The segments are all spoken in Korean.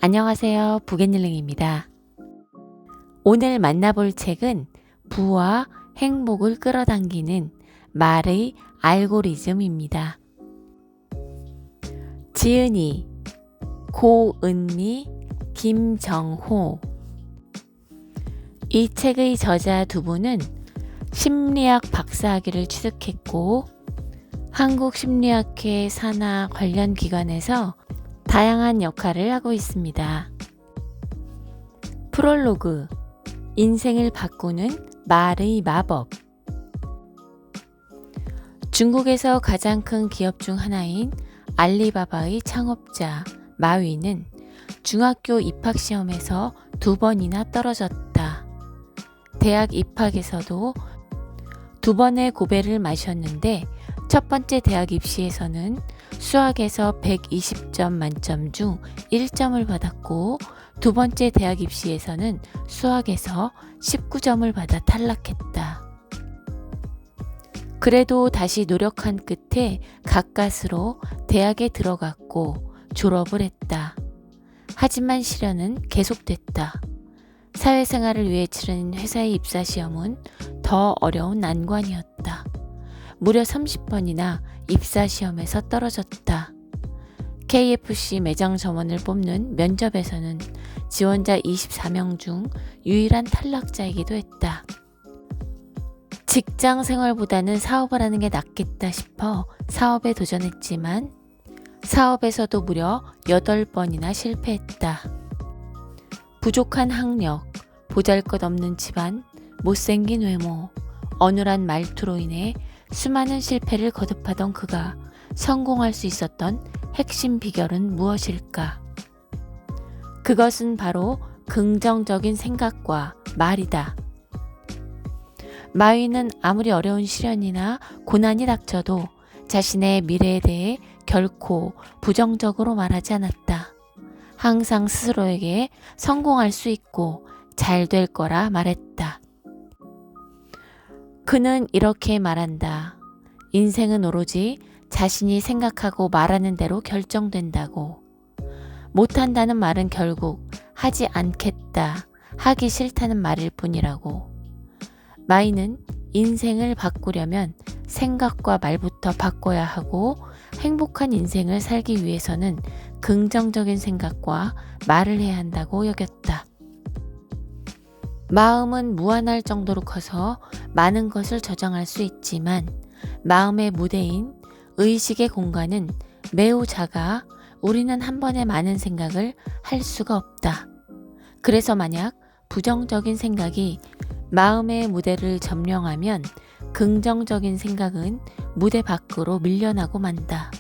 안녕하세요. 부겐일링입니다. 오늘 만나볼 책은 부와 행복을 끌어당기는 말의 알고리즘입니다. 지은이, 고은미, 김정호. 이 책의 저자 두 분은 심리학 박사학위를 취득했고 한국심리학회 산하 관련 기관에서 다양한 역할을 하고 있습니다. 프롤로그, 인생을 바꾸는 말의 마법. 중국에서 가장 큰 기업 중 하나인 알리바바의 창업자 마위는 중학교 입학시험에서 2번이나 떨어졌다. 대학 입학에서도 2번의 고배를 마셨는데 첫 번째 대학 입시에서는 수학에서 120점 만점 중 1점을 받았고 두 번째 대학 입시에서는 수학에서 19점을 받아 탈락했다. 그래도 다시 노력한 끝에 가까스로 대학에 들어갔고 졸업을 했다. 하지만 시련은 계속됐다. 사회생활을 위해 치른 회사의 입사시험은 더 어려운 난관이었다. 무려 30번이나 입사시험에서 떨어졌다. KFC 매장 점원을 뽑는 면접에서는 지원자 24명 중 유일한 탈락자이기도 했다. 직장 생활보다는 사업을 하는 게 낫겠다 싶어 사업에 도전했지만 사업에서도 무려 8번이나 실패했다. 부족한 학력, 보잘것없는 집안, 못생긴 외모, 어눌한 말투로 인해 수많은 실패를 거듭하던 그가 성공할 수 있었던 핵심 비결은 무엇일까? 그것은 바로 긍정적인 생각과 말이다. 마위는 아무리 어려운 시련이나 고난이 닥쳐도 자신의 미래에 대해 결코 부정적으로 말하지 않았다. 항상 스스로에게 성공할 수 있고 잘 될 거라 말했다. 그는 이렇게 말한다. 인생은 오로지 자신이 생각하고 말하는 대로 결정된다고. 못한다는 말은 결국 하지 않겠다, 하기 싫다는 말일 뿐이라고. 마이는 인생을 바꾸려면 생각과 말부터 바꿔야 하고 행복한 인생을 살기 위해서는 긍정적인 생각과 말을 해야 한다고 여겼다. 마음은 무한할 정도로 커서 많은 것을 저장할 수 있지만 마음의 무대인 의식의 공간은 매우 작아 우리는 한 번에 많은 생각을 할 수가 없다. 그래서 만약 부정적인 생각이 마음의 무대를 점령하면 긍정적인 생각은 무대 밖으로 밀려나고 만다.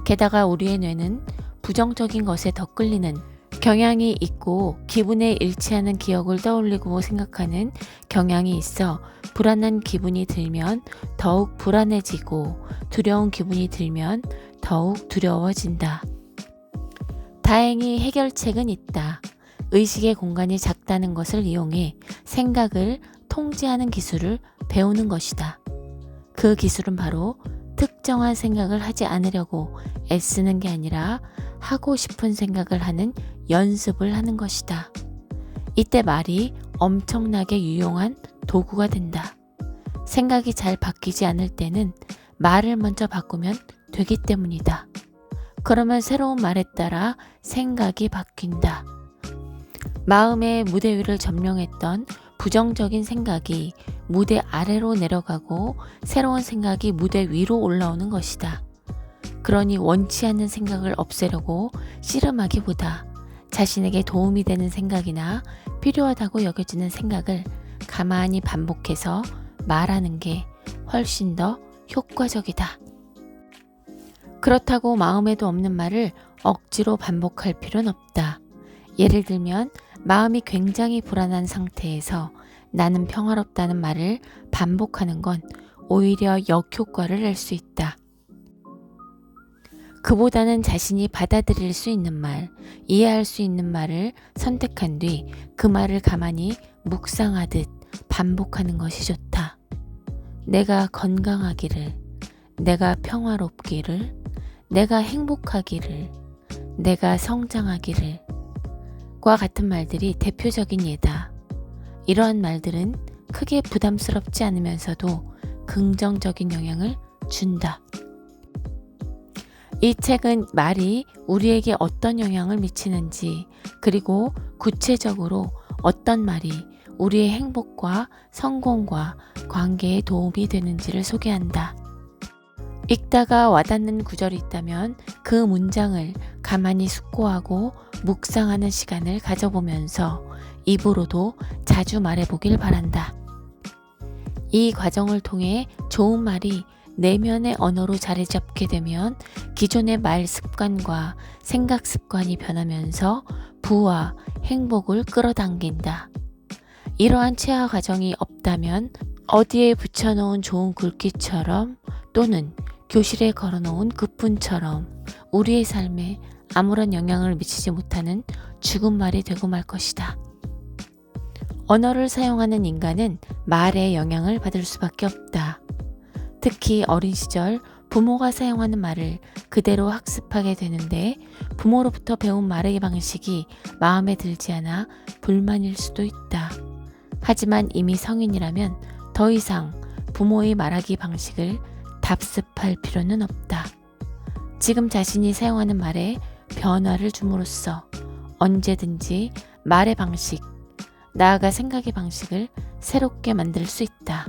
게다가 우리의 뇌는 부정적인 것에 더 끌리는 경향이 있고 기분에 일치하는 기억을 떠올리고 생각하는 경향이 있어 불안한 기분이 들면 더욱 불안해지고 두려운 기분이 들면 더욱 두려워진다. 다행히 해결책은 있다. 의식의 공간이 작다는 것을 이용해 생각을 통제하는 기술을 배우는 것이다. 그 기술은 바로 특정한 생각을 하지 않으려고 애쓰는 게 아니라 하고 싶은 생각을 하는 연습을 하는 것이다. 이때 말이 엄청나게 유용한 도구가 된다. 생각이 잘 바뀌지 않을 때는 말을 먼저 바꾸면 되기 때문이다. 그러면 새로운 말에 따라 생각이 바뀐다. 마음의 무대 위를 점령했던 부정적인 생각이 무대 아래로 내려가고 새로운 생각이 무대 위로 올라오는 것이다. 그러니 원치 않는 생각을 없애려고 씨름하기보다 자신에게 도움이 되는 생각이나 필요하다고 여겨지는 생각을 가만히 반복해서 말하는 게 훨씬 더 효과적이다. 그렇다고 마음에도 없는 말을 억지로 반복할 필요는 없다. 예를 들면 마음이 굉장히 불안한 상태에서 나는 평화롭다는 말을 반복하는 건 오히려 역효과를 낼 수 있다. 그보다는 자신이 받아들일 수 있는 말, 이해할 수 있는 말을 선택한 뒤 그 말을 가만히 묵상하듯 반복하는 것이 좋다. 내가 건강하기를, 내가 평화롭기를, 내가 행복하기를, 내가 성장하기를, 같은 말들이 대표적인 예다. 이러한 말들은 크게 부담스럽지 않으면서도 긍정적인 영향을 준다. 이 책은 말이 우리에게 어떤 영향을 미치는지, 그리고 구체적으로 어떤 말이 우리의 행복과 성공과 관계에 도움이 되는지를 소개한다. 읽다가 와닿는 구절이 있다면 그 문장을 가만히 숙고하고 묵상하는 시간을 가져보면서 입으로도 자주 말해보길 바란다. 이 과정을 통해 좋은 말이 내면의 언어로 자리 잡게 되면 기존의 말 습관과 생각 습관이 변하면서 부와 행복을 끌어당긴다. 이러한 체화 과정이 없다면 어디에 붙여놓은 좋은 글귀처럼 또는 교실에 걸어놓은 급분처럼 우리의 삶에 아무런 영향을 미치지 못하는 죽은 말이 되고 말 것이다. 언어를 사용하는 인간은 말에 영향을 받을 수밖에 없다. 특히 어린 시절 부모가 사용하는 말을 그대로 학습하게 되는데 부모로부터 배운 말의 방식이 마음에 들지 않아 불만일 수도 있다. 하지만 이미 성인이라면 더 이상 부모의 말하기 방식을 답습할 필요는 없다. 지금 자신이 사용하는 말에 변화를 줌으로써 언제든지 말의 방식, 나아가 생각의 방식을 새롭게 만들 수 있다.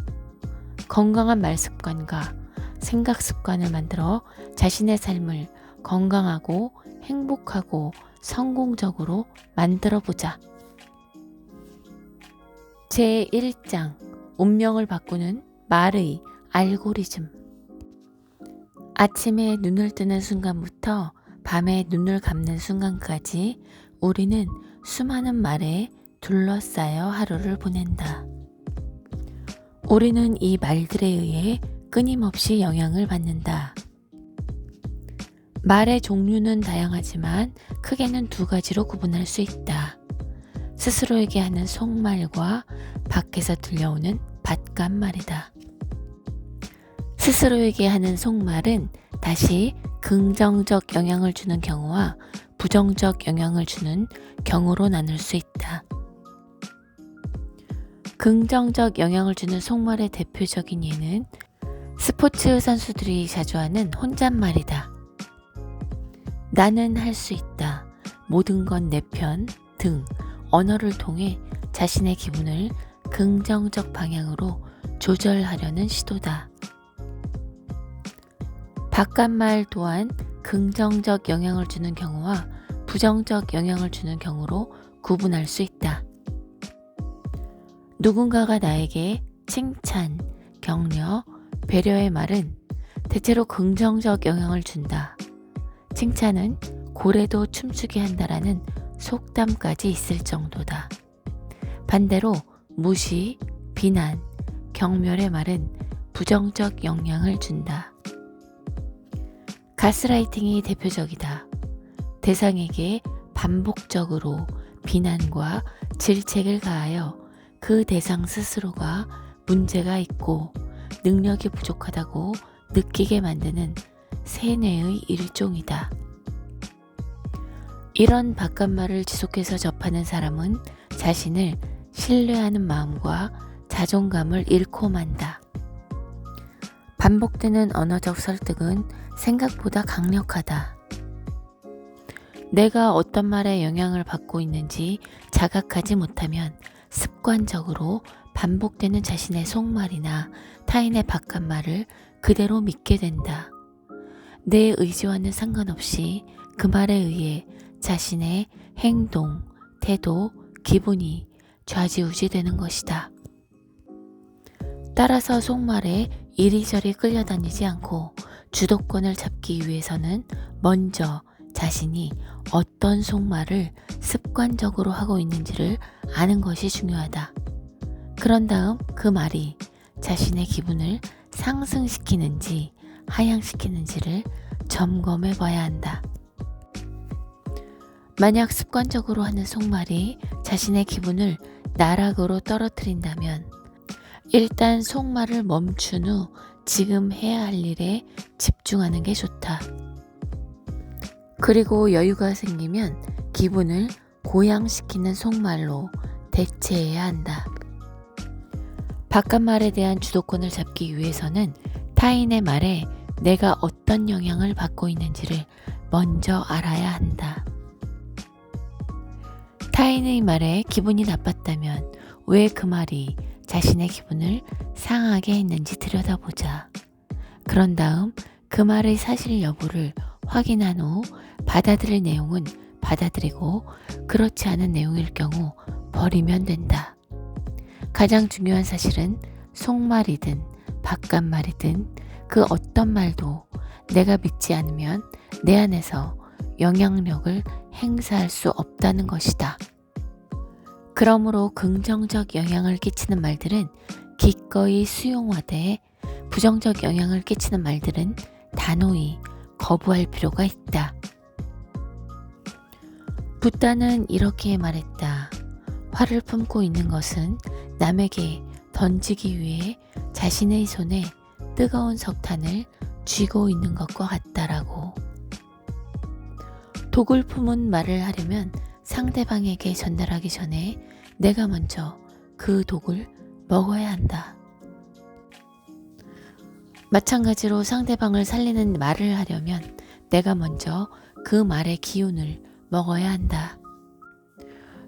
건강한 말 습관과 생각 습관을 만들어 자신의 삶을 건강하고 행복하고 성공적으로 만들어 보자. 제1장 운명을 바꾸는 말의 알고리즘. 아침에 눈을 뜨는 순간부터 밤에 눈을 감는 순간까지 우리는 수많은 말에 둘러싸여 하루를 보낸다. 우리는 이 말들에 의해 끊임없이 영향을 받는다. 말의 종류는 다양하지만 크게는 두 가지로 구분할 수 있다. 스스로에게 하는 속말과 밖에서 들려오는 밭간말이다. 스스로에게 하는 속말은 다시 긍정적 영향을 주는 경우와 부정적 영향을 주는 경우로 나눌 수 있다. 긍정적 영향을 주는 속말의 대표적인 예는 스포츠 선수들이 자주 하는 혼잣말이다. 나는 할 수 있다. 모든 건 내 편 등 언어를 통해 자신의 기분을 긍정적 방향으로 조절하려는 시도다. 바깥말 또한 긍정적 영향을 주는 경우와 부정적 영향을 주는 경우로 구분할 수 있다. 누군가가 나에게 칭찬, 격려, 배려의 말은 대체로 긍정적 영향을 준다. 칭찬은 고래도 춤추게 한다라는 속담까지 있을 정도다. 반대로 무시, 비난, 경멸의 말은 부정적 영향을 준다. 가스라이팅이 대표적이다. 대상에게 반복적으로 비난과 질책을 가하여 그 대상 스스로가 문제가 있고 능력이 부족하다고 느끼게 만드는 세뇌의 일종이다. 이런 바깥말을 지속해서 접하는 사람은 자신을 신뢰하는 마음과 자존감을 잃고 만다. 반복되는 언어적 설득은 생각보다 강력하다. 내가 어떤 말에 영향을 받고 있는지 자각하지 못하면 습관적으로 반복되는 자신의 속말이나 타인의 바깥말을 그대로 믿게 된다. 내 의지와는 상관없이 그 말에 의해 자신의 행동, 태도, 기분이 좌지우지 되는 것이다. 따라서 속말에 이리저리 끌려다니지 않고 주도권을 잡기 위해서는 먼저 자신이 어떤 속말을 습관적으로 하고 있는지를 아는 것이 중요하다. 그런 다음 그 말이 자신의 기분을 상승시키는지 하향시키는지를 점검해 봐야 한다. 만약 습관적으로 하는 속말이 자신의 기분을 나락으로 떨어뜨린다면 일단 속말을 멈춘 후 지금 해야 할 일에 집중하는 게 좋다. 그리고 여유가 생기면 기분을 고양시키는 속말로 대체해야 한다. 바깥말에 대한 주도권을 잡기 위해서는 타인의 말에 내가 어떤 영향을 받고 있는지를 먼저 알아야 한다. 타인의 말에 기분이 나빴다면 왜 그 말이 자신의 기분을 상하게 했는지 들여다보자. 그런 다음 그 말의 사실 여부를 확인한 후 받아들일 내용은 받아들이고 그렇지 않은 내용일 경우 버리면 된다. 가장 중요한 사실은 속말이든 바깥말이든 그 어떤 말도 내가 믿지 않으면 내 안에서 영향력을 행사할 수 없다는 것이다. 그러므로 긍정적 영향을 끼치는 말들은 기꺼이 수용하되 부정적 영향을 끼치는 말들은 단호히 거부할 필요가 있다. 붓다는 이렇게 말했다. 활을 품고 있는 것은 남에게 던지기 위해 자신의 손에 뜨거운 석탄을 쥐고 있는 것과 같다라고. 독을 품은 말을 하려면 상대방에게 전달하기 전에 내가 먼저 그 독을 먹어야 한다. 마찬가지로 상대방을 살리는 말을 하려면 내가 먼저 그 말의 기운을 먹어야 한다.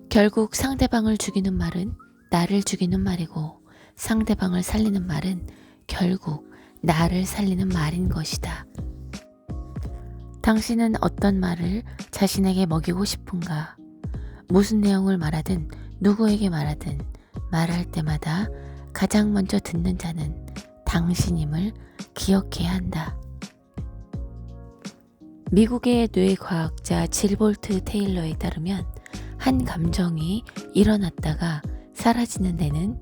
결국 상대방을 죽이는 말은 나를 죽이는 말이고 상대방을 살리는 말은 결국 나를 살리는 말인 것이다. 당신은 어떤 말을 자신에게 먹이고 싶은가? 무슨 내용을 말하든 누구에게 말하든 말할 때마다 가장 먼저 듣는 자는 당신임을 기억해야 한다. 미국의 뇌과학자 질볼트 테일러에 따르면 한 감정이 일어났다가 사라지는 데는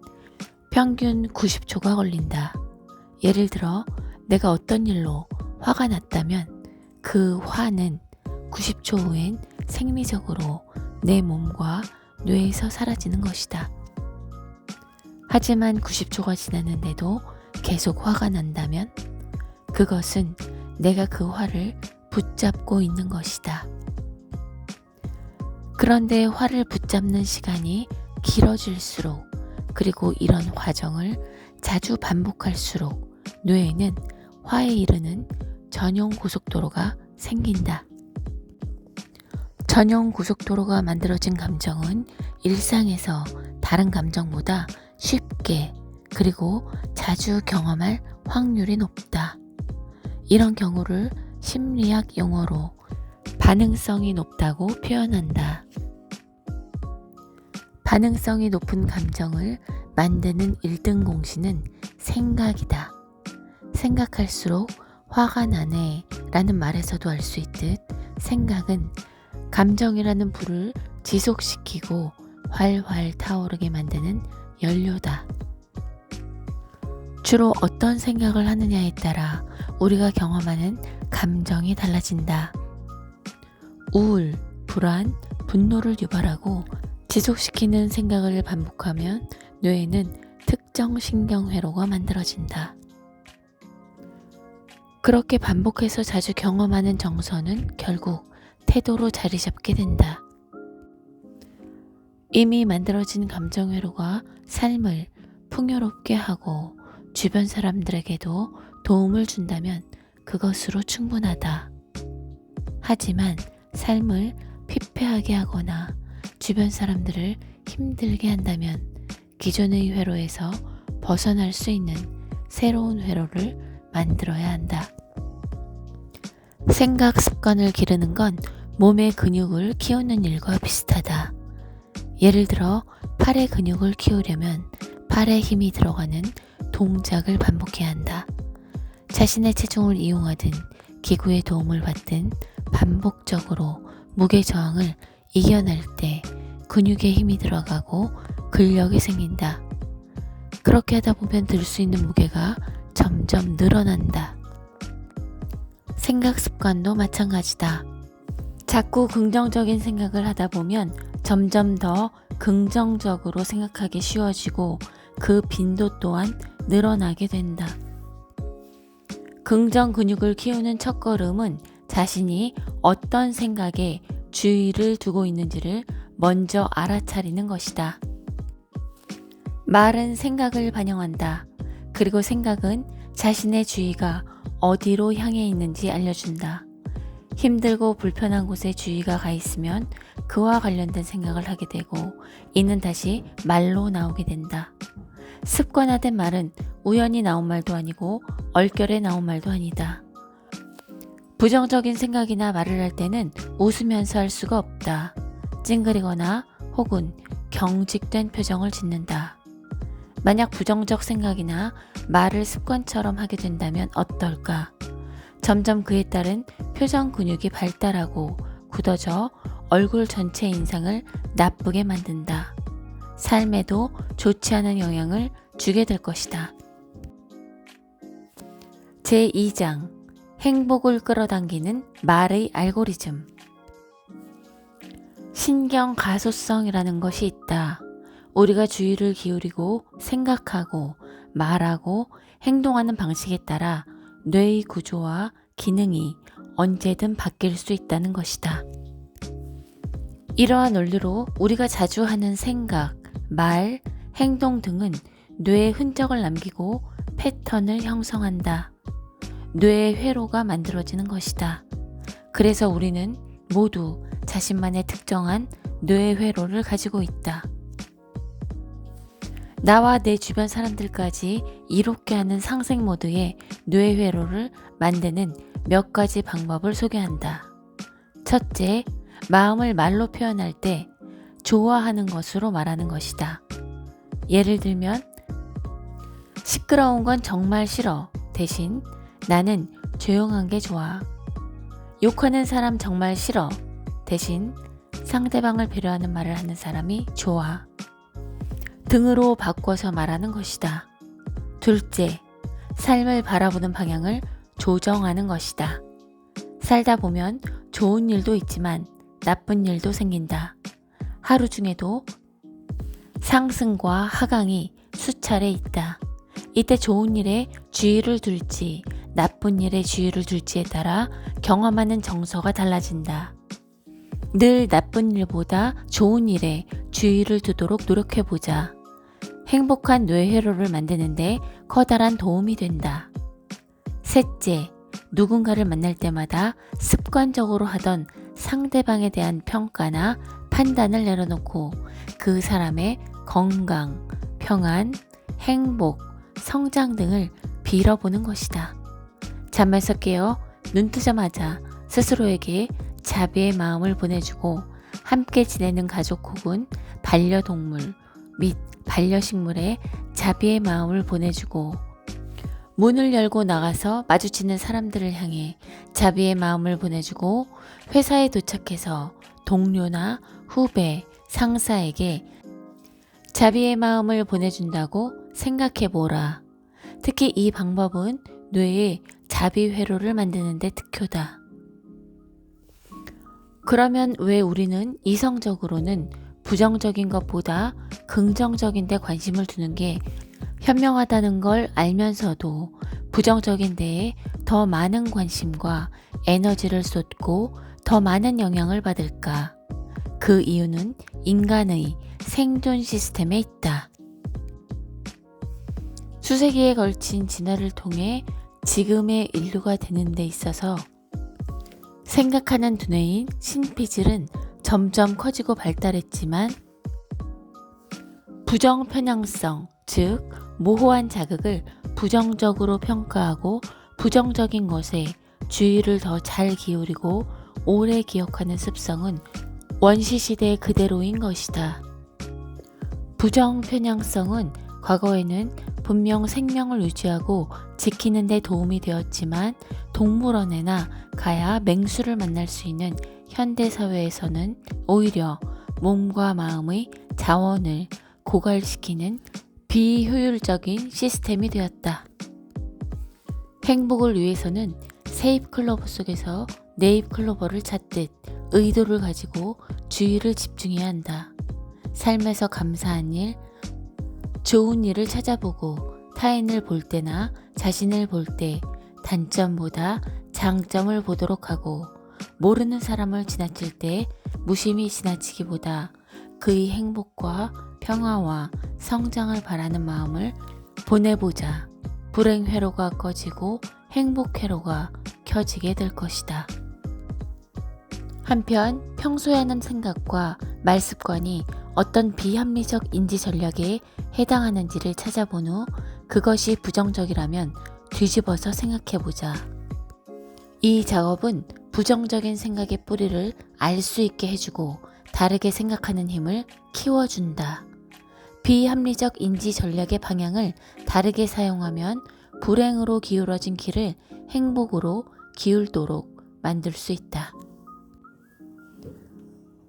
평균 90초가 걸린다. 예를 들어 내가 어떤 일로 화가 났다면 그 화는 90초 후엔 생리적으로 내 몸과 뇌에서 사라지는 것이다. 하지만 90초가 지났는데도 계속 화가 난다면 그것은 내가 그 화를 붙잡고 있는 것이다. 그런데 화를 붙잡는 시간이 길어질수록 그리고 이런 과정을 자주 반복할수록 뇌에는 화에 이르는 전용 고속도로가 생긴다. 전용 고속도로가 만들어진 감정은 일상에서 다른 감정보다 쉽게 그리고 자주 경험할 확률이 높다. 이런 경우를 심리학 용어로 반응성이 높다고 표현한다. 반응성이 높은 감정을 만드는 1등 공신은 생각이다. 생각할수록 화가 나네 라는 말에서도 알 수 있듯 생각은 감정이라는 불을 지속시키고 활활 타오르게 만드는 연료다. 주로 어떤 생각을 하느냐에 따라 우리가 경험하는 감정이 달라진다. 우울, 불안, 분노를 유발하고 지속시키는 생각을 반복하면 뇌에는 특정 신경회로가 만들어진다. 그렇게 반복해서 자주 경험하는 정서는 결국 태도로 자리 잡게 된다. 이미 만들어진 감정회로가 삶을 풍요롭게 하고 주변 사람들에게도 도움을 준다면 그것으로 충분하다. 하지만 삶을 피폐하게 하거나 주변 사람들을 힘들게 한다면 기존의 회로에서 벗어날 수 있는 새로운 회로를 만들어야 한다. 생각 습관을 기르는 건 몸의 근육을 키우는 일과 비슷하다. 예를 들어 팔의 근육을 키우려면 팔에 힘이 들어가는 동작을 반복해야 한다. 자신의 체중을 이용하든 기구의 도움을 받든 반복적으로 무게 저항을 이겨낼 때 근육에 힘이 들어가고 근력이 생긴다. 그렇게 하다 보면 들 수 있는 무게가 점점 늘어난다. 생각 습관도 마찬가지다. 자꾸 긍정적인 생각을 하다 보면 점점 더 긍정적으로 생각하기 쉬워지고 그 빈도 또한 늘어나게 된다. 긍정 근육을 키우는 첫걸음은 자신이 어떤 생각에 주의를 두고 있는지를 먼저 알아차리는 것이다. 말은 생각을 반영한다. 그리고 생각은 자신의 주의가 어디로 향해 있는지 알려준다. 힘들고 불편한 곳에 주의가 가 있으면 그와 관련된 생각을 하게 되고 이는 다시 말로 나오게 된다. 습관화된 말은 우연히 나온 말도 아니고 얼결에 나온 말도 아니다. 부정적인 생각이나 말을 할 때는 웃으면서 할 수가 없다. 찡그리거나 혹은 경직된 표정을 짓는다. 만약 부정적 생각이나 말을 습관처럼 하게 된다면 어떨까? 점점 그에 따른 표정 근육이 발달하고 굳어져 얼굴 전체 인상을 나쁘게 만든다. 삶에도 좋지 않은 영향을 주게 될 것이다. 제2장 행복을 끌어당기는 말의 알고리즘. 신경 가소성이라는 것이 있다. 우리가 주의를 기울이고 생각하고 말하고 행동하는 방식에 따라 뇌의 구조와 기능이 언제든 바뀔 수 있다는 것이다. 이러한 원리로 우리가 자주 하는 생각, 말, 행동 등은 뇌에 흔적을 남기고 패턴을 형성한다. 뇌의 회로가 만들어지는 것이다. 그래서 우리는 모두 자신만의 특정한 뇌의 회로를 가지고 있다. 나와 내 주변 사람들까지 이롭게 하는 상생 모드의 뇌 회로를 만드는 몇 가지 방법을 소개한다. 첫째, 마음을 말로 표현할 때 좋아하는 것으로 말하는 것이다. 예를 들면 시끄러운 건 정말 싫어 대신 나는 조용한 게 좋아. 욕하는 사람 정말 싫어 대신 상대방을 배려하는 말을 하는 사람이 좋아. 등으로 바꿔서 말하는 것이다. 둘째, 삶을 바라보는 방향을 조정하는 것이다. 살다 보면 좋은 일도 있지만 나쁜 일도 생긴다. 하루 중에도 상승과 하강이 수차례 있다. 이때 좋은 일에 주의를 둘지 나쁜 일에 주의를 둘지에 따라 경험하는 정서가 달라진다. 늘 나쁜 일보다 좋은 일에 주의를 두도록 노력해보자. 행복한 뇌회로를 만드는데 커다란 도움이 된다. 셋째, 누군가를 만날 때마다 습관적으로 하던 상대방에 대한 평가나 판단을 내려놓고 그 사람의 건강, 평안, 행복, 성장 등을 빌어보는 것이다. 잠에서 깨어 눈 뜨자마자 스스로에게 자비의 마음을 보내주고 함께 지내는 가족 혹은 반려동물 및 반려식물에 자비의 마음을 보내주고 문을 열고 나가서 마주치는 사람들을 향해 자비의 마음을 보내주고 회사에 도착해서 동료나 후배, 상사에게 자비의 마음을 보내준다고 생각해보라. 특히 이 방법은 뇌의 자비 회로를 만드는 데 특효다. 그러면 왜 우리는 이성적으로는 부정적인 것보다 긍정적인 데 관심을 두는 게 현명하다는 걸 알면서도 부정적인 데에 더 많은 관심과 에너지를 쏟고 더 많은 영향을 받을까? 그 이유는 인간의 생존 시스템에 있다. 수세기에 걸친 진화를 통해 지금의 인류가 되는 데 있어서 생각하는 두뇌인 신피질은 점점 커지고 발달했지만 부정 편향성, 즉 모호한 자극을 부정적으로 평가하고 부정적인 것에 주의를 더 잘 기울이고 오래 기억하는 습성은 원시시대 그대로인 것이다. 부정 편향성은 과거에는 분명 생명을 유지하고 지키는 데 도움이 되었지만 동물원에나 가야 맹수를 만날 수 있는 현대사회에서는 오히려 몸과 마음의 자원을 고갈시키는 비효율적인 시스템이 되었다. 행복을 위해서는 세잎 클로버 속에서 네잎 클로버를 찾듯 의도를 가지고 주의를 집중해야 한다. 삶에서 감사한 일, 좋은 일을 찾아보고 타인을 볼 때나 자신을 볼 때 단점보다 장점을 보도록 하고 모르는 사람을 지나칠 때 무심히 지나치기보다 그의 행복과 평화와 성장을 바라는 마음을 보내보자. 불행 회로가 꺼지고 행복 회로가 켜지게 될 것이다. 한편 평소에 하는 생각과 말습관이 어떤 비합리적 인지 전략에 해당하는지를 찾아본 후 그것이 부정적이라면 뒤집어서 생각해보자. 이 작업은 부정적인 생각의 뿌리를 알 수 있게 해주고 다르게 생각하는 힘을 키워준다. 비합리적 인지 전략의 방향을 다르게 사용하면 불행으로 기울어진 길을 행복으로 기울도록 만들 수 있다.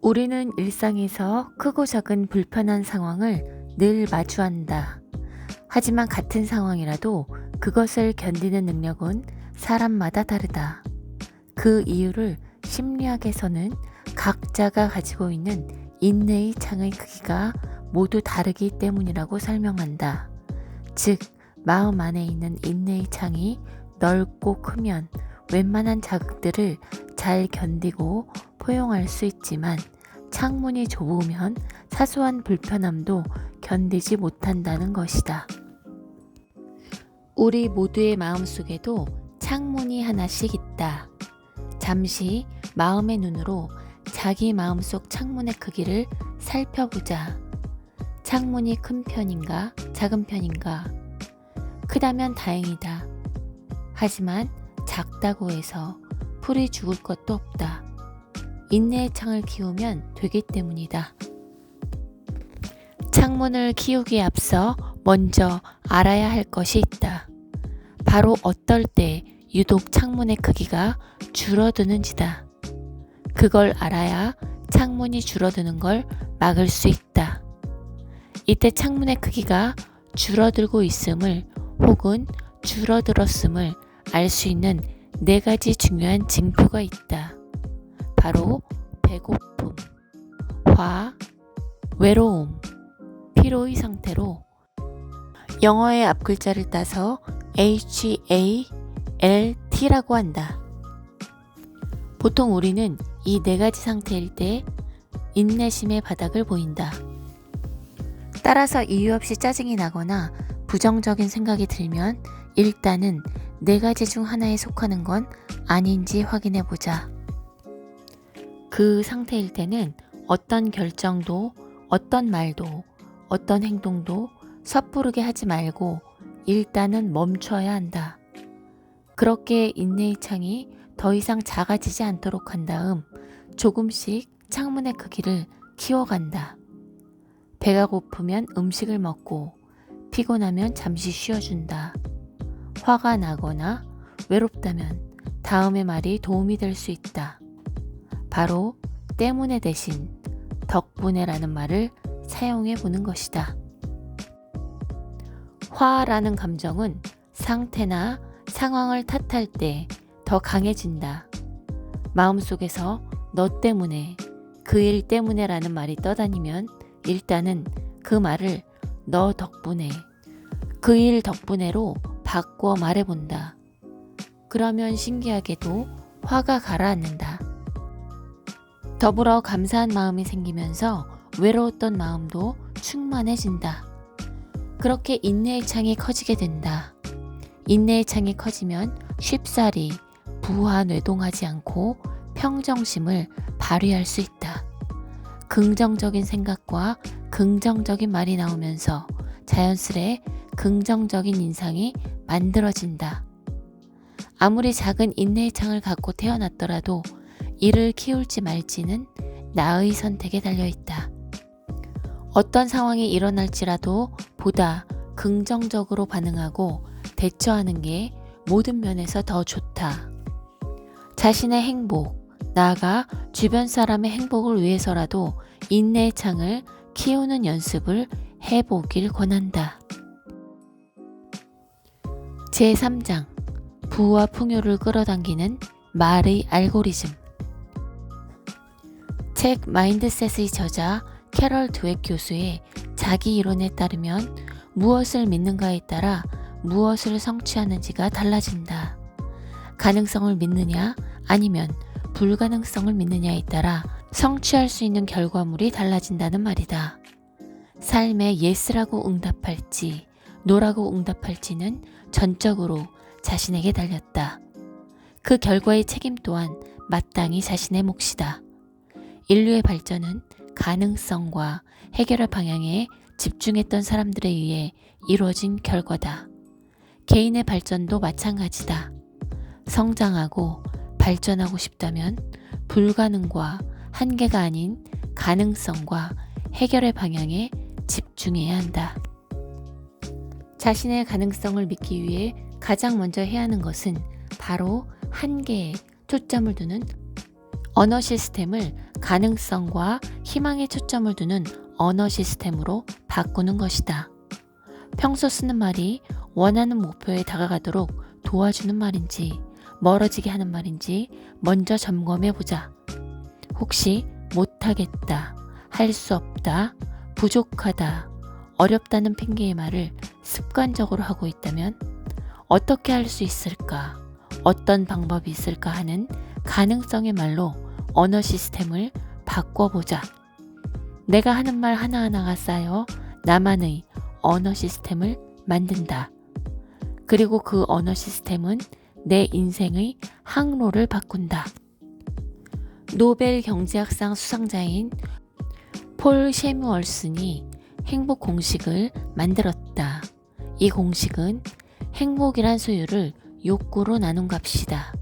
우리는 일상에서 크고 작은 불편한 상황을 늘 마주한다. 하지만 같은 상황이라도 그것을 견디는 능력은 사람마다 다르다. 그 이유를 심리학에서는 각자가 가지고 있는 인내의 창의 크기가 모두 다르기 때문이라고 설명한다. 즉, 마음 안에 있는 인내의 창이 넓고 크면 웬만한 자극들을 잘 견디고 포용할 수 있지만 창문이 좁으면 사소한 불편함도 견디지 못한다는 것이다. 우리 모두의 마음속에도 창문이 하나씩 있다. 잠시 마음의 눈으로 자기 마음속 창문의 크기를 살펴보자. 창문이 큰 편인가, 작은 편인가? 크다면 다행이다. 하지만 작다고 해서 풀이 죽을 것도 없다. 인내의 창을 키우면 되기 때문이다. 창문을 키우기에 앞서 먼저 알아야 할 것이 있다. 바로 어떨 때 유독 창문의 크기가 줄어드는지다. 그걸 알아야 창문이 줄어드는 걸 막을 수 있다. 이때 창문의 크기가 줄어들고 있음을 혹은 줄어들었음을 알 수 있는 4가지 중요한 징표가 있다. 바로 배고픔, 화, 외로움, 피로의 상태로 영어의 앞글자를 따서 HALT라고 한다. 보통 우리는 이 4가지 상태일 때 인내심의 바닥을 보인다. 따라서 이유 없이 짜증이 나거나 부정적인 생각이 들면 일단은 4가지 중 하나에 속하는 건 아닌지 확인해 보자. 그 상태일 때는 어떤 결정도, 어떤 말도, 어떤 행동도 섣부르게 하지 말고 일단은 멈춰야 한다. 그렇게 인내의 창이 더 이상 작아지지 않도록 한 다음 조금씩 창문의 크기를 키워간다. 배가 고프면 음식을 먹고 피곤하면 잠시 쉬어준다. 화가 나거나 외롭다면 다음의 말이 도움이 될 수 있다. 바로 때문에 대신 덕분에라는 말을 사용해 보는 것이다. 화라는 감정은 상태나 상황을 탓할 때 더 강해진다. 마음속에서 너 때문에, 그 일 때문에라는 말이 떠다니면 일단은 그 말을 너 덕분에, 그 일 덕분에로 바꿔 말해본다. 그러면 신기하게도 화가 가라앉는다. 더불어 감사한 마음이 생기면서 외로웠던 마음도 충만해진다. 그렇게 인내의 창이 커지게 된다. 인내의 창이 커지면 쉽사리 부하뇌동하지 않고 평정심을 발휘할 수 있다. 긍정적인 생각과 긍정적인 말이 나오면서 자연스레 긍정적인 인상이 만들어진다. 아무리 작은 인내의 창을 갖고 태어났더라도 이를 키울지 말지는 나의 선택에 달려있다. 어떤 상황이 일어날지라도 보다 긍정적으로 반응하고 대처하는 게 모든 면에서 더 좋다. 자신의 행복, 나아가 주변 사람의 행복을 위해서라도 인내의 창을 키우는 연습을 해보길 권한다. 제3장 부와 풍요를 끌어당기는 말의 알고리즘. 책 마인드셋의 저자 캐럴 드웩 교수의 자기 이론에 따르면 무엇을 믿는가에 따라 무엇을 성취하는지가 달라진다. 가능성을 믿느냐 아니면 불가능성을 믿느냐에 따라 성취할 수 있는 결과물이 달라진다는 말이다. 삶에 yes라고 응답할지 no라고 응답할지는 전적으로 자신에게 달렸다. 그 결과의 책임 또한 마땅히 자신의 몫이다. 인류의 발전은 가능성과 해결의 방향에 집중했던 사람들에 의해 이루어진 결과다. 개인의 발전도 마찬가지다. 성장하고 발전하고 싶다면 불가능과 한계가 아닌 가능성과 해결의 방향에 집중해야 한다. 자신의 가능성을 믿기 위해 가장 먼저 해야 하는 것은 바로 한계에 초점을 두는 언어 시스템을 가능성과 희망에 초점을 두는 언어 시스템으로 바꾸는 것이다. 평소 쓰는 말이 원하는 목표에 다가가도록 도와주는 말인지 멀어지게 하는 말인지 먼저 점검해보자. 혹시 못하겠다, 할 수 없다, 부족하다, 어렵다는 핑계의 말을 습관적으로 하고 있다면 어떻게 할 수 있을까, 어떤 방법이 있을까 하는 가능성의 말로 언어 시스템을 바꿔보자. 내가 하는 말 하나하나가 쌓여 나만의 언어 시스템을 만든다. 그리고 그 언어 시스템은 내 인생의 항로를 바꾼다. 노벨 경제학상 수상자인 폴 셰뮤얼슨이 행복 공식을 만들었다. 이 공식은 행복이란 소유를 욕구로 나눈 값이다.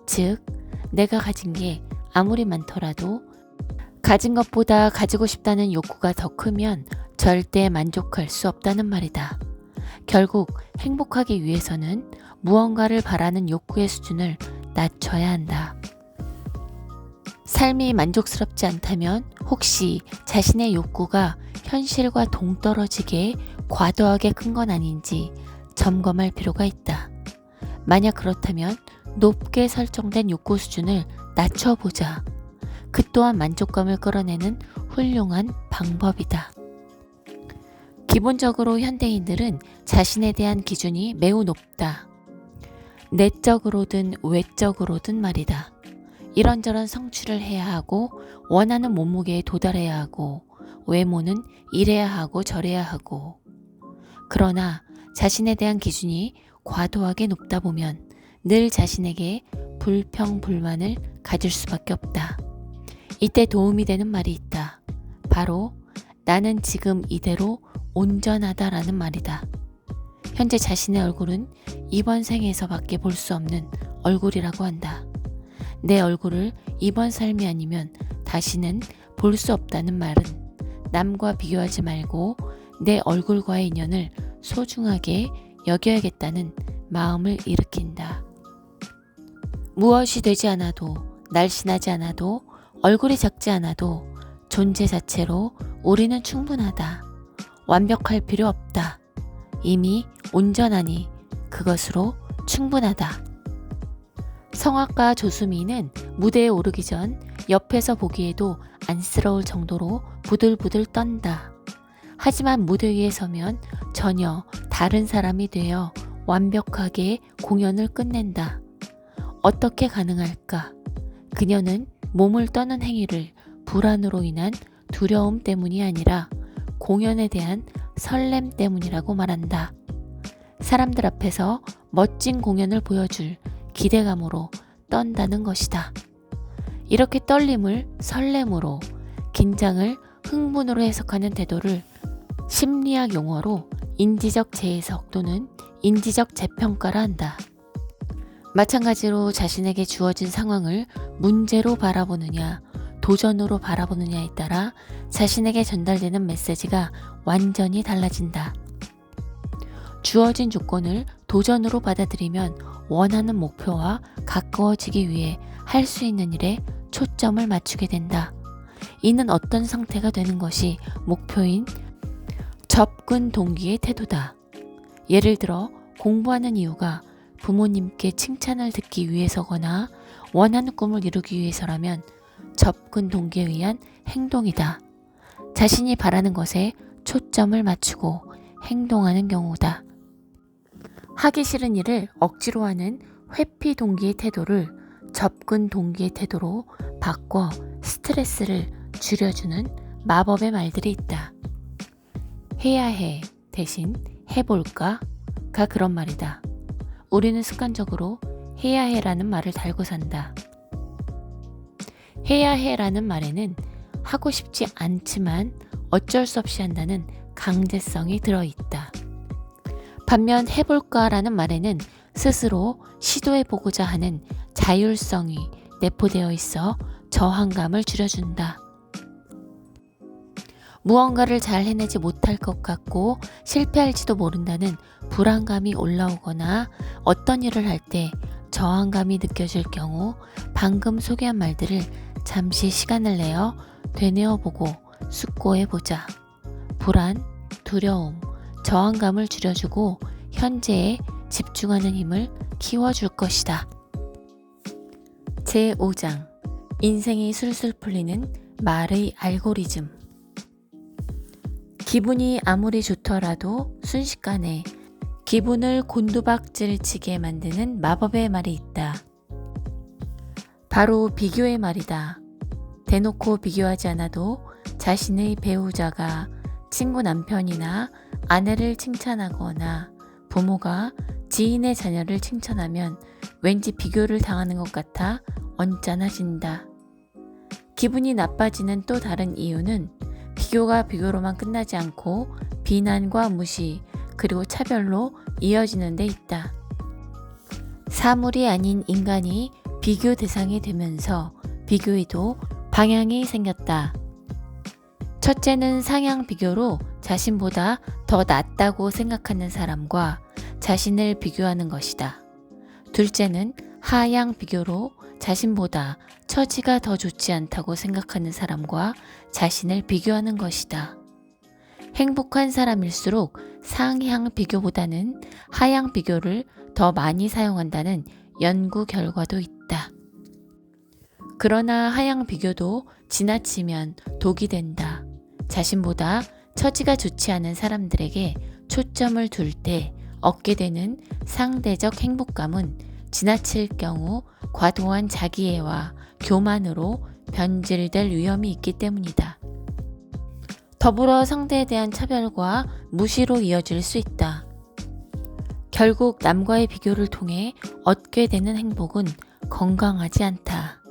즉, 내가 가진 게 아무리 많더라도 가진 것보다 가지고 싶다는 욕구가 더 크면 절대 만족할 수 없다는 말이다. 결국 행복하기 위해서는 무언가를 바라는 욕구의 수준을 낮춰야 한다. 삶이 만족스럽지 않다면 혹시 자신의 욕구가 현실과 동떨어지게 과도하게 큰 건 아닌지 점검할 필요가 있다. 만약 그렇다면 높게 설정된 욕구 수준을 낮춰보자. 그 또한 만족감을 끌어내는 훌륭한 방법이다. 기본적으로 현대인들은 자신에 대한 기준이 매우 높다. 내적으로든 외적으로든 말이다. 이런저런 성취를 해야 하고 원하는 몸무게에 도달해야 하고 외모는 이래야 하고 저래야 하고. 그러나 자신에 대한 기준이 과도하게 높다 보면 늘 자신에게 불평불만을 가질 수밖에 없다. 이때 도움이 되는 말이 있다. 바로 나는 지금 이대로 온전하다라는 말이다. 현재 자신의 얼굴은 이번 생에서밖에 볼 수 없는 얼굴이라고 한다. 내 얼굴을 이번 삶이 아니면 다시는 볼 수 없다는 말은 남과 비교하지 말고 내 얼굴과의 인연을 소중하게 여겨야겠다는 마음을 일으킨다. 무엇이 되지 않아도, 날씬하지 않아도, 얼굴이 작지 않아도 존재 자체로 우리는 충분하다. 완벽할 필요 없다. 이미 온전하니 그것으로 충분하다. 성악가 조수미는 무대에 오르기 전 옆에서 보기에도 안쓰러울 정도로 부들부들 떤다. 하지만 무대 위에 서면 전혀 다른 사람이 되어 완벽하게 공연을 끝낸다. 어떻게 가능할까? 그녀는 몸을 떠는 행위를 불안으로 인한 두려움 때문이 아니라 공연에 대한 설렘 때문이라고 말한다. 사람들 앞에서 멋진 공연을 보여줄 기대감으로 떤다는 것이다. 이렇게 떨림을 설렘으로, 긴장을 흥분으로 해석하는 태도를 심리학 용어로 인지적 재해석 또는 인지적 재평가라 한다. 마찬가지로 자신에게 주어진 상황을 문제로 바라보느냐, 도전으로 바라보느냐에 따라 자신에게 전달되는 메시지가 완전히 달라진다. 주어진 조건을 도전으로 받아들이면 원하는 목표와 가까워지기 위해 할 수 있는 일에 초점을 맞추게 된다. 이는 어떤 상태가 되는 것이 목표인 접근 동기의 태도다. 예를 들어 공부하는 이유가 부모님께 칭찬을 듣기 위해서거나 원하는 꿈을 이루기 위해서라면 접근 동기에 의한 행동이다. 자신이 바라는 것에 초점을 맞추고 행동하는 경우다. 하기 싫은 일을 억지로 하는 회피 동기의 태도를 접근 동기의 태도로 바꿔 스트레스를 줄여주는 마법의 말들이 있다. 해야 해 대신 해볼까가 그런 말이다. 우리는 습관적으로 해야 해라는 말을 달고 산다. 해야 해라는 말에는 하고 싶지 않지만 어쩔 수 없이 한다는 강제성이 들어있다. 반면 해볼까라는 말에는 스스로 시도해보고자 하는 자율성이 내포되어 있어 저항감을 줄여준다. 무언가를 잘 해내지 못할 것 같고 실패할지도 모른다는 불안감이 올라오거나 어떤 일을 할 때 저항감이 느껴질 경우 방금 소개한 말들을 잠시 시간을 내어 되뇌어보고 숙고해보자. 불안, 두려움, 저항감을 줄여주고 현재에 집중하는 힘을 키워줄 것이다. 제5장 인생이 술술 풀리는 말의 알고리즘. 기분이 아무리 좋더라도 순식간에 기분을 곤두박질치게 만드는 마법의 말이 있다. 바로 비교의 말이다. 대놓고 비교하지 않아도 자신의 배우자가 친구 남편이나 아내를 칭찬하거나 부모가 지인의 자녀를 칭찬하면 왠지 비교를 당하는 것 같아 언짢아진다. 기분이 나빠지는 또 다른 이유는 비교가 비교로만 끝나지 않고 비난과 무시 그리고 차별로 이어지는 데 있다. 사물이 아닌 인간이 비교 대상이 되면서 비교에도 방향이 생겼다. 첫째는 상향 비교로 자신보다 더 낫다고 생각하는 사람과 자신을 비교하는 것이다. 둘째는 하향 비교로 자신보다 처지가 더 좋지 않다고 생각하는 사람과 자신을 비교하는 것이다. 행복한 사람일수록 상향 비교보다는 하향 비교를 더 많이 사용한다는 연구 결과도 있다. 그러나 하향 비교도 지나치면 독이 된다. 자신보다 처지가 좋지 않은 사람들에게 초점을 둘 때 얻게 되는 상대적 행복감은 지나칠 경우 과도한 자기애와 교만으로 변질될 위험이 있기 때문이다. 더불어 상대에 대한 차별과 무시로 이어질 수 있다. 결국 남과의 비교를 통해 얻게 되는 행복은 건강하지 않다.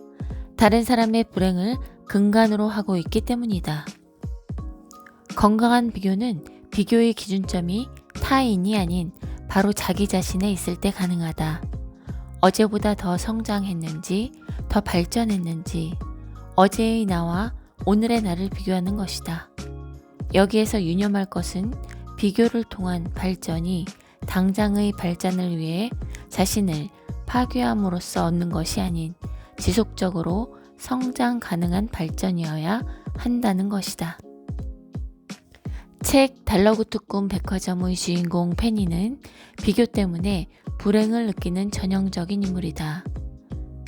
다른 사람의 불행을 근간으로 하고 있기 때문이다. 건강한 비교는 비교의 기준점이 타인이 아닌 바로 자기 자신에 있을 때 가능하다. 어제보다 더 성장했는지, 더 발전했는지, 어제의 나와 오늘의 나를 비교하는 것이다. 여기에서 유념할 것은 비교를 통한 발전이 당장의 발전을 위해 자신을 파괴함으로써 얻는 것이 아닌 지속적으로 성장 가능한 발전이어야 한다는 것이다. 책 달러구트 꿈 백화점의 주인공 페니는 비교 때문에 불행을 느끼는 전형적인 인물이다.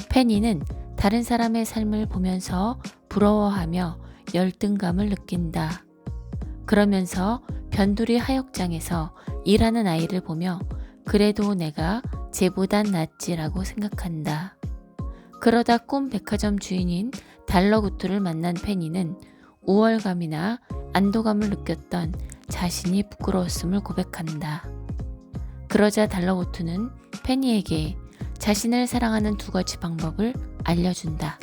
페니는 다른 사람의 삶을 보면서 부러워하며 열등감을 느낀다. 그러면서 변두리 하역장에서 일하는 아이를 보며 그래도 내가 쟤보단 낫지라고 생각한다. 그러다 꿈 백화점 주인인 달러구트를 만난 페니는 우월감이나 안도감을 느꼈던 자신이 부끄러웠음을 고백한다. 그러자 달러구트는 페니에게 자신을 사랑하는 두 가지 방법을 알려준다.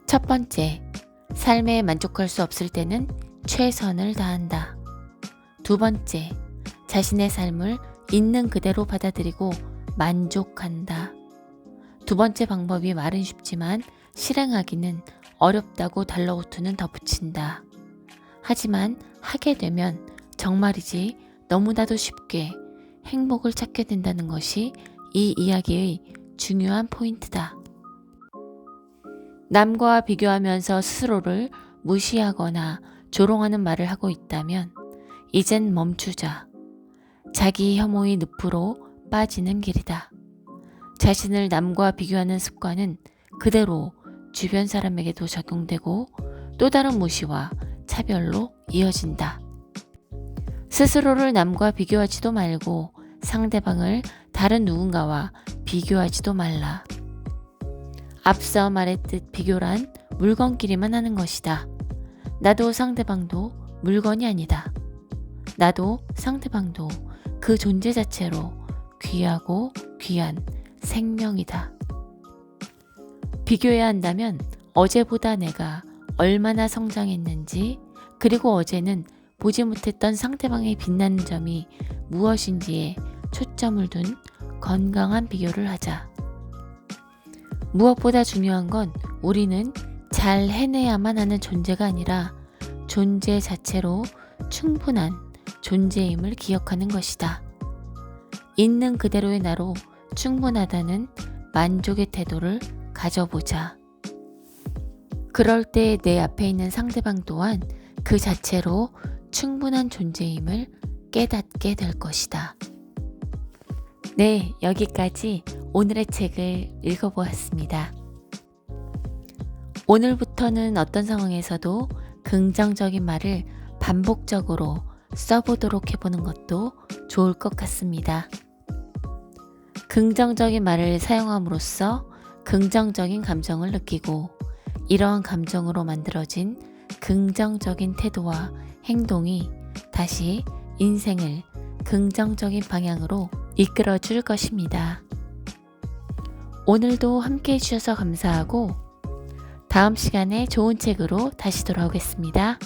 첫 번째, 삶에 만족할 수 없을 때는 최선을 다한다. 두 번째, 자신의 삶을 있는 그대로 받아들이고 만족한다. 두 번째 방법이 말은 쉽지만 실행하기는 어렵다고 달러구트는 덧붙인다. 하지만 하게 되면 정말이지 너무나도 쉽게 행복을 찾게 된다는 것이 이 이야기의 중요한 포인트다. 남과 비교하면서 스스로를 무시하거나 조롱하는 말을 하고 있다면 이젠 멈추자. 자기 혐오의 늪으로 빠지는 길이다. 자신을 남과 비교하는 습관은 그대로 주변 사람에게도 적용되고 또 다른 무시와 차별로 이어진다. 스스로를 남과 비교하지도 말고 상대방을 다른 누군가와 비교하지도 말라. 앞서 말했듯 비교란 물건끼리만 하는 것이다. 나도 상대방도 물건이 아니다. 나도 상대방도 그 존재 자체로 귀하고 귀한 생명이다. 비교해야 한다면 어제보다 내가 얼마나 성장했는지, 그리고 어제는 보지 못했던 상대방의 빛나는 점이 무엇인지에 초점을 둔 건강한 비교를 하자. 무엇보다 중요한 건 우리는 잘 해내야만 하는 존재가 아니라 존재 자체로 충분한 존재임을 기억하는 것이다. 있는 그대로의 나로 충분하다는 만족의 태도를 가져보자. 그럴 때 내 앞에 있는 상대방 또한 그 자체로 충분한 존재임을 깨닫게 될 것이다. 네, 여기까지 오늘의 책을 읽어보았습니다. 오늘부터는 어떤 상황에서도 긍정적인 말을 반복적으로 써보도록 해보는 것도 좋을 것 같습니다. 긍정적인 말을 사용함으로써 긍정적인 감정을 느끼고, 이러한 감정으로 만들어진 긍정적인 태도와 행동이 다시 인생을 긍정적인 방향으로 이끌어 줄 것입니다. 오늘도 함께 해주셔서 감사하고, 다음 시간에 좋은 책으로 다시 돌아오겠습니다.